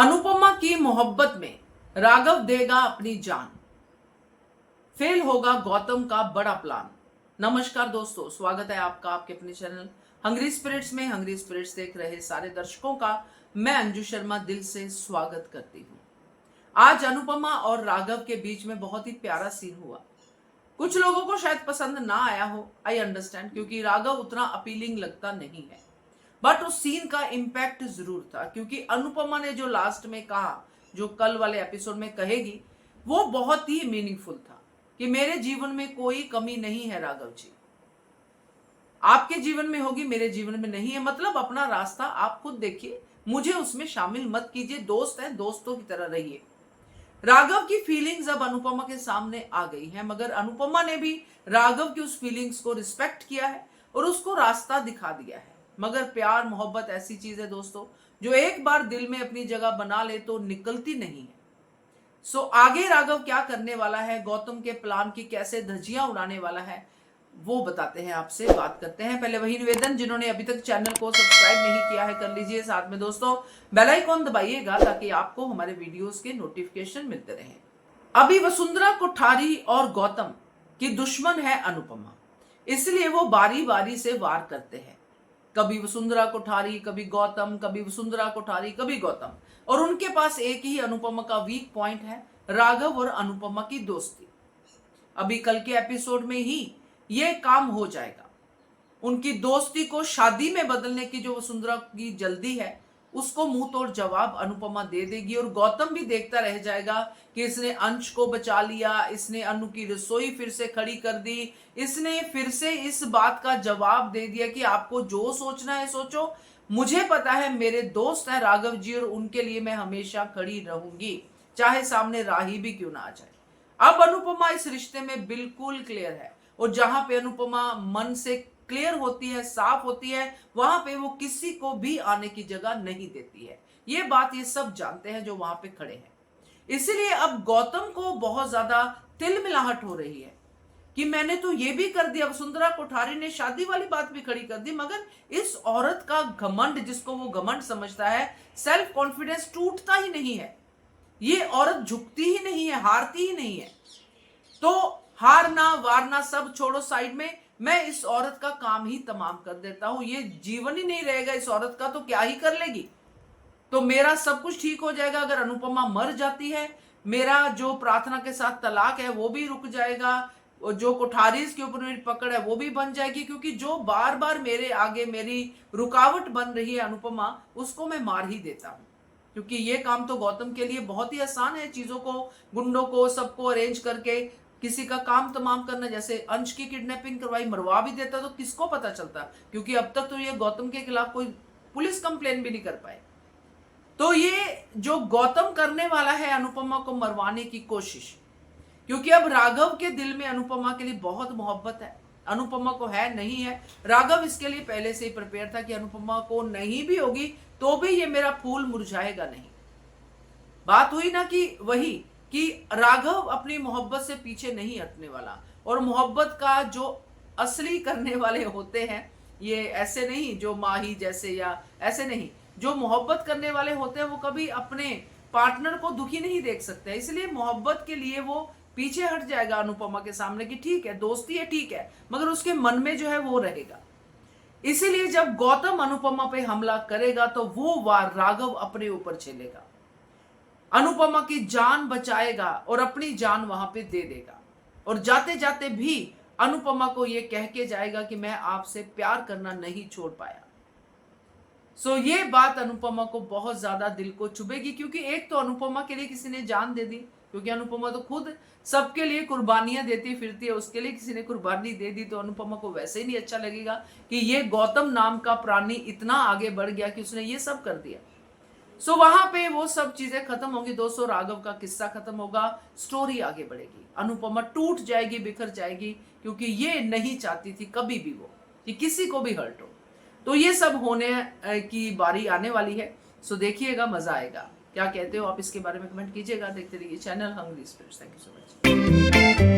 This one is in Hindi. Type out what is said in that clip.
अनुपमा की मोहब्बत में राघव देगा अपनी जान, फेल होगा गौतम का बड़ा प्लान। नमस्कार दोस्तों, स्वागत है आपका आपके अपने चैनल हंग्री स्पिरिट्स में। हंग्री स्पिरिट्स देख रहे सारे दर्शकों का मैं अंजू शर्मा दिल से स्वागत करती हूँ। आज अनुपमा और राघव के बीच में बहुत ही प्यारा सीन हुआ। कुछ लोगों को शायद पसंद ना आया हो, आई अंडरस्टैंड, क्योंकि राघव उतना अपीलिंग लगता नहीं है, बट उस सीन का इम्पैक्ट जरूर था। क्योंकि अनुपमा ने जो लास्ट में कहा, जो कल वाले एपिसोड में कहेगी, वो बहुत ही मीनिंगफुल था कि मेरे जीवन में कोई कमी नहीं है राघव जी, आपके जीवन में होगी, मेरे जीवन में नहीं है। मतलब अपना रास्ता आप खुद देखिए, मुझे उसमें शामिल मत कीजिए। दोस्त है, दोस्तों की तरह रहिए। राघव की फीलिंग्स अब अनुपमा के सामने आ गई हैं, मगर अनुपमा ने भी राघव की उस फीलिंग्स को रिस्पेक्ट किया है और उसको रास्ता दिखा दिया है। मगर प्यार मोहब्बत ऐसी चीज है दोस्तों, जो एक बार दिल में अपनी जगह बना ले तो निकलती नहीं है। सो आगे राघव क्या करने वाला है, गौतम के प्लान की कैसे धज्जियां उड़ाने वाला है, वो बताते हैं, आपसे बात करते हैं। पहले वही निवेदन, जिन्होंने अभी तक चैनल को सब्सक्राइब नहीं किया है कर लीजिए। साथ में दोस्तों बेल आइकॉन दबाइएगा ताकि आपको हमारे वीडियोस के नोटिफिकेशन मिलते रहे। अभी वसुंधरा कोठारी और गौतम की दुश्मन है अनुपमा, इसलिए वो बारी बारी से वार करते हैं। कभी वसुंधरा कोठारी, कभी गौतम, कभी वसुंधरा कोठारी, कभी गौतम। और उनके पास एक ही अनुपमा का वीक पॉइंट है, राघव और अनुपमा की दोस्ती। अभी कल के एपिसोड में ही ये काम हो जाएगा। उनकी दोस्ती को शादी में बदलने की जो वसुंधरा की जल्दी है, उसको मुंह तोड़ जवाब अनुपमा दे देगी। और गौतम भी देखता रह जाएगा कि इसने अंश को बचा लिया, इसने अनु की रसोई फिर से खड़ी कर दी, इसने फिर से इस बात का जवाब दे दिया कि आपको जो सोचना है सोचो, मुझे पता है, मेरे दोस्त है राघव जी और उनके लिए मैं हमेशा खड़ी रहूंगी, चाहे सामने राही भी क्यों ना आ जाए। अब अनुपमा इस रिश्ते में बिल्कुल क्लियर है, और जहां पे अनुपमा मन से क्लियर होती है, साफ होती है, वहां पे वो किसी को भी आने की जगह नहीं देती है। ये बात ये सब जानते हैं जो वहां पे खड़े हैं। इसीलिए अब गौतम को बहुत ज्यादा तिलमिलाहट हो रही है कि मैंने तो ये भी कर दिया, वसुंधरा कोठारी ने शादी वाली बात भी खड़ी कर दी, मगर इस औरत का घमंड, जिसको वो घमंड समझता है, सेल्फ कॉन्फिडेंस टूटता ही नहीं है। ये औरत झुकती ही नहीं है, हारती ही नहीं है। तो हारना वारना सब छोड़ो साइड में, मैं इस औरत का काम ही तमाम कर देता हूं। ये जीवन ही नहीं रहेगा इस औरत का, तो क्या ही कर लेगी। तो मेरा सब कुछ ठीक हो जाएगा अगर अनुपमा मर जाती है। मेरा जो प्रार्थना के साथ तलाक है वो भी रुक जाएगा, और जो कोठारीज के ऊपर मेरी पकड़ है वो भी बन जाएगी। क्योंकि जो बार बार मेरे आगे मेरी रुकावट बन रही है अनुपमा, उसको मैं मार ही देता हूं। क्योंकि ये काम तो गौतम के लिए बहुत ही आसान है, चीजों को, गुंडों को, सबको अरेंज करके किसी का काम तमाम करना। जैसे अंश की किडनैपिंग करवाई, मरवा भी देता तो किसको पता चलता, क्योंकि अब तक तो ये गौतम के खिलाफ कोई पुलिस कंप्लेन भी नहीं कर पाए। तो ये जो गौतम करने वाला है अनुपमा को मरवाने की कोशिश, क्योंकि अब राघव के दिल में अनुपमा के लिए बहुत मोहब्बत है, अनुपमा को है नहीं है। राघव इसके लिए पहले से ही प्रिपेयर था कि अनुपमा को नहीं भी होगी तो भी ये मेरा फूल मुरझाएगा नहीं। बात हुई ना कि वही कि राघव अपनी मोहब्बत से पीछे नहीं हटने वाला। और मोहब्बत का जो असली करने वाले होते हैं, ये ऐसे नहीं जो माही जैसे या ऐसे नहीं, जो मोहब्बत करने वाले होते हैं वो कभी अपने पार्टनर को दुखी नहीं देख सकते। इसलिए मोहब्बत के लिए वो पीछे हट जाएगा अनुपमा के सामने कि ठीक है, दोस्ती है, ठीक है, मगर उसके मन में जो है वो रहेगा। इसीलिए जब गौतम अनुपमा पे हमला करेगा तो वो वार राघव अपने ऊपर झेलेगा, अनुपमा की जान बचाएगा और अपनी जान वहां पे दे देगा। और जाते जाते भी अनुपमा को ये कह के जाएगा कि मैं आपसे प्यार करना नहीं छोड़ पाया। सो ये बात अनुपमा को बहुत ज्यादा दिल को चुभेगी, क्योंकि एक तो अनुपमा के लिए किसी ने जान दे दी, क्योंकि अनुपमा तो खुद सबके लिए कुर्बानियां देती फिरती है, उसके लिए किसी ने कुर्बानी दे दी तो अनुपमा को वैसे ही नहीं अच्छा लगेगा कि ये गौतम नाम का प्राणी इतना आगे बढ़ गया कि उसने ये सब कर दिया। सो वहां पे वो सब चीजें खत्म होंगी दोस्तों, राघव का किस्सा खत्म होगा, स्टोरी आगे बढ़ेगी, अनुपमा टूट जाएगी, बिखर जाएगी, क्योंकि ये नहीं चाहती थी कभी भी वो कि किसी को भी हर्ट हो। तो ये सब होने की बारी आने वाली है। सो देखिएगा, मजा आएगा। क्या कहते हो आप इसके बारे में कमेंट कीजिएगा। देखते रहिए channel hungry spirits. Thank you so much.